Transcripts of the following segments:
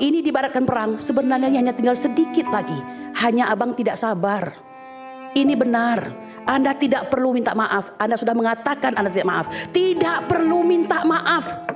Ini diibaratkan perang, sebenarnya hanya tinggal sedikit lagi. Hanya abang tidak sabar. Ini benar. Anda tidak perlu minta maaf. Anda sudah mengatakan Anda tidak maaf. Tidak perlu minta maaf.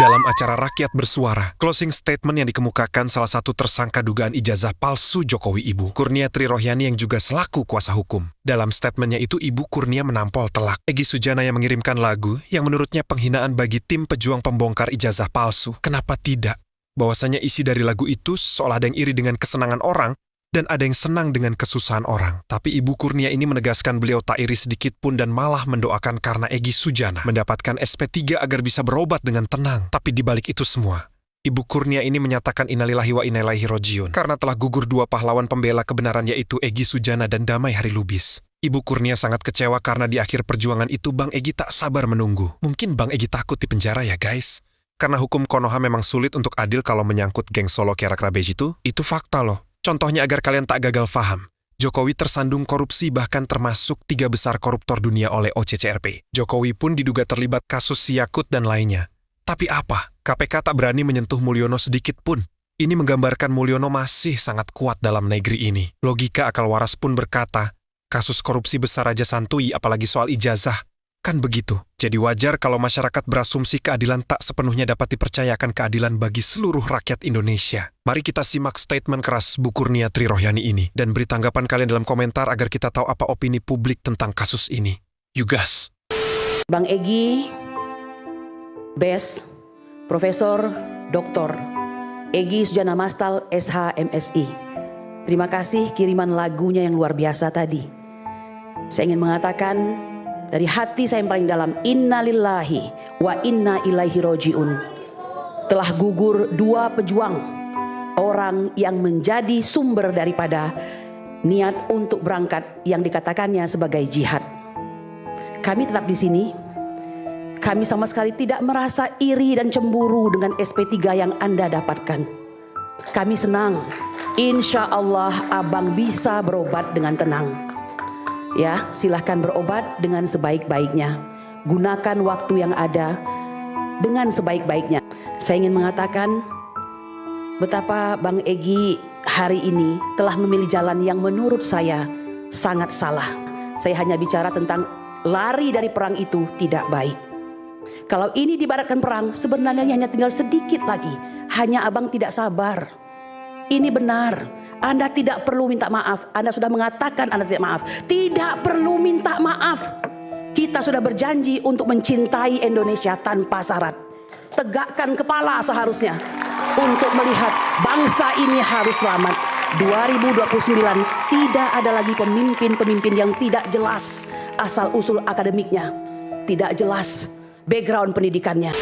Dalam acara Rakyat Bersuara, closing statement yang dikemukakan salah satu tersangka dugaan ijazah palsu Jokowi Ibu Kurnia Tri Rohyani yang juga selaku kuasa hukum. Dalam statementnya itu, Ibu Kurnia menampol telak Egy Sujana yang mengirimkan lagu yang menurutnya penghinaan bagi tim pejuang pembongkar ijazah palsu. Kenapa tidak? Bahwasanya isi dari lagu itu seolah ada yang iri dengan kesenangan orang dan ada yang senang dengan kesusahan orang. Tapi Ibu Kurnia ini menegaskan beliau tak iri sedikit pun dan malah mendoakan karena Egy Sujana mendapatkan SP3 agar bisa berobat dengan tenang. Tapi dibalik itu semua, Ibu Kurnia ini menyatakan innalillahi wa inna ilaihi rajiun karena telah gugur dua pahlawan pembela kebenaran yaitu Egy Sujana dan Damai Hari Lubis. Ibu Kurnia sangat kecewa karena di akhir perjuangan itu Bang Egy tak sabar menunggu. Mungkin Bang Egy takut di penjara ya guys. Karena hukum Konoha memang sulit untuk adil kalau menyangkut geng Solo Kiara Krabeji itu fakta loh. Contohnya agar kalian tak gagal paham, Jokowi tersandung korupsi bahkan termasuk 3 besar koruptor dunia oleh OCCRP. Jokowi pun diduga terlibat kasus Siakut dan lainnya. Tapi apa? KPK tak berani menyentuh Mulyono sedikit pun. Ini menggambarkan Mulyono masih sangat kuat dalam negeri ini. Logika akal waras pun berkata, kasus korupsi besar aja santuy apalagi soal ijazah. Kan begitu. Jadi wajar kalau masyarakat berasumsi keadilan tak sepenuhnya dapat dipercayakan keadilan bagi seluruh rakyat Indonesia. Mari kita simak statement keras Bu Kurnia Tri Rohyani ini dan beri tanggapan kalian dalam komentar agar kita tahu apa opini publik tentang kasus ini. You guys. Bang Egy, BES, Profesor Dr. Egy Sujana Mastal SH MSI. Terima kasih kiriman lagunya yang luar biasa tadi. Saya ingin mengatakan dari hati saya yang paling dalam, innalillahi wa inna ilaihi roji'un. Telah gugur 2 pejuang, orang yang menjadi sumber daripada niat untuk berangkat yang dikatakannya sebagai jihad. Kami tetap di sini. Kami sama sekali tidak merasa iri dan cemburu dengan SP3 yang Anda dapatkan. Kami senang. Insya Allah abang bisa berobat dengan tenang. Ya, silahkan berobat dengan sebaik-baiknya. Gunakan waktu yang ada dengan sebaik-baiknya. Saya ingin mengatakan betapa Bang Egy hari ini telah memilih jalan yang menurut saya sangat salah. Saya hanya bicara tentang lari dari perang itu tidak baik. Kalau ini diibaratkan perang, sebenarnya hanya tinggal sedikit lagi. Hanya abang tidak sabar. Ini benar. Anda tidak perlu minta maaf. Anda sudah mengatakan Anda tidak maaf. Tidak perlu minta maaf. Kita sudah berjanji untuk mencintai Indonesia tanpa syarat. Tegakkan kepala seharusnya untuk melihat bangsa ini harus selamat. 2029 tidak ada lagi pemimpin-pemimpin yang tidak jelas asal-usul akademiknya, tidak jelas background pendidikannya.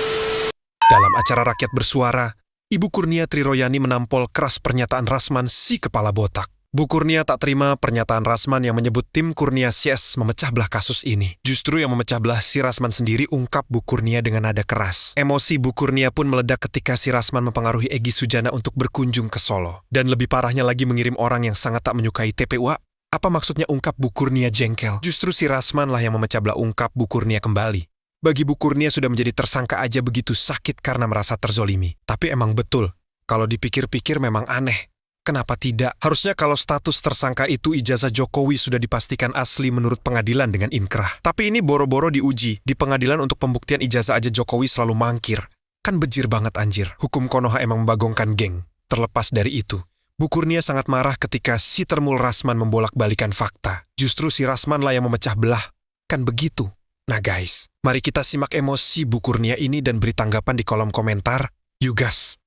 Dalam acara Rakyat Bersuara, Ibu Kurnia Tri Rohyani menampol keras pernyataan Rasman si kepala botak. Bu Kurnia tak terima pernyataan Rasman yang menyebut tim Kurnia Sies memecah belah kasus ini. Justru yang memecah belah si Rasman sendiri, ungkap Bu Kurnia dengan nada keras. Emosi Bu Kurnia pun meledak ketika si Rasman mempengaruhi Egy Sujana untuk berkunjung ke Solo. Dan lebih parahnya lagi mengirim orang yang sangat tak menyukai TPUA. Apa maksudnya ungkap Bu Kurnia jengkel? Justru si Rasman lah yang memecah belah ungkap Bu Kurnia kembali. Bagi Bu Kurnia sudah menjadi tersangka aja begitu sakit karena merasa terzolimi. Tapi emang betul, kalau dipikir-pikir memang aneh. Kenapa tidak? Harusnya kalau status tersangka itu ijazah Jokowi sudah dipastikan asli menurut pengadilan dengan inkrah. Tapi ini boro-boro diuji. Di pengadilan untuk pembuktian ijazah aja Jokowi selalu mangkir. Kan bejir banget anjir. Hukum Konoha emang membagongkan geng. Terlepas dari itu, Bu Kurnia sangat marah ketika si Termul Rasman membolak-balikan fakta. Justru si Rasman lah yang memecah belah. Kan begitu? Nah guys, mari kita simak emosi Bu Kurnia ini dan beri tanggapan di kolom komentar. You guys.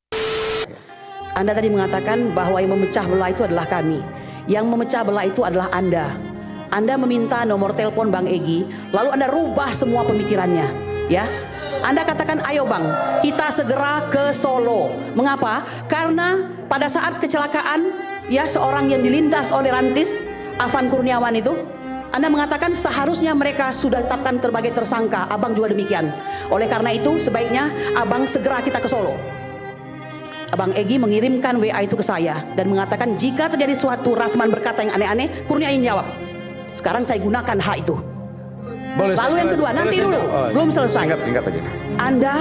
Anda tadi mengatakan bahwa yang memecah belah itu adalah kami. Yang memecah belah itu adalah Anda. Anda meminta nomor telepon Bang Egy, lalu Anda rubah semua pemikirannya. Ya, Anda katakan ayo Bang, kita segera ke Solo. Mengapa? Karena pada saat kecelakaan, ya seorang yang dilindas oleh Rantis, Afan Kurniawan itu, Anda mengatakan seharusnya mereka sudah ditetapkan sebagai tersangka. Abang juga demikian. Oleh karena itu, sebaiknya Abang segera kita ke Solo. Abang Egy mengirimkan WA itu ke saya dan mengatakan jika terjadi suatu Rasman berkata yang aneh-aneh, Kurnia ingin jawab. Sekarang saya gunakan hak itu. Boleh. Lalu yang kedua, nanti dulu, belum selesai. Singkat aja. Anda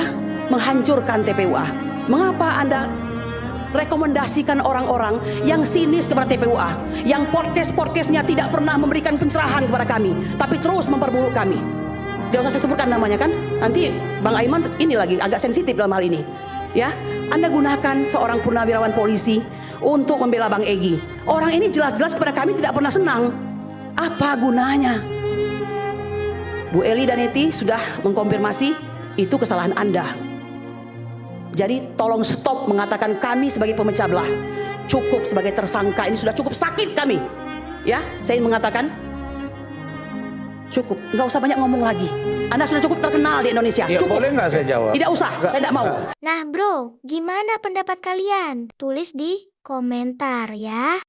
menghancurkan TPUA. Mengapa Anda rekomendasikan orang-orang yang sinis kepada TPUA, yang podcast-podcastnya tidak pernah memberikan pencerahan kepada kami, tapi terus memperburuk kami? Tidak usah saya sebutkan namanya kan, nanti Bang Aiman ini lagi agak sensitif dalam hal ini. Ya, Anda gunakan seorang purnawirawan polisi untuk membela Bang Egy. Orang ini jelas-jelas kepada kami tidak pernah senang. Apa gunanya? Bu Eli dan Eti sudah mengkonfirmasi itu kesalahan Anda. Jadi tolong stop mengatakan kami sebagai pemecah belah. Cukup sebagai tersangka, ini sudah cukup sakit kami. Ya, saya ingin mengatakan cukup, nggak usah banyak ngomong lagi. Anda sudah cukup terkenal di Indonesia. Ya, cukup. boleh nggak saya jawab? Tidak usah, saya tidak mau. Nah bro, gimana pendapat kalian? Tulis di komentar ya.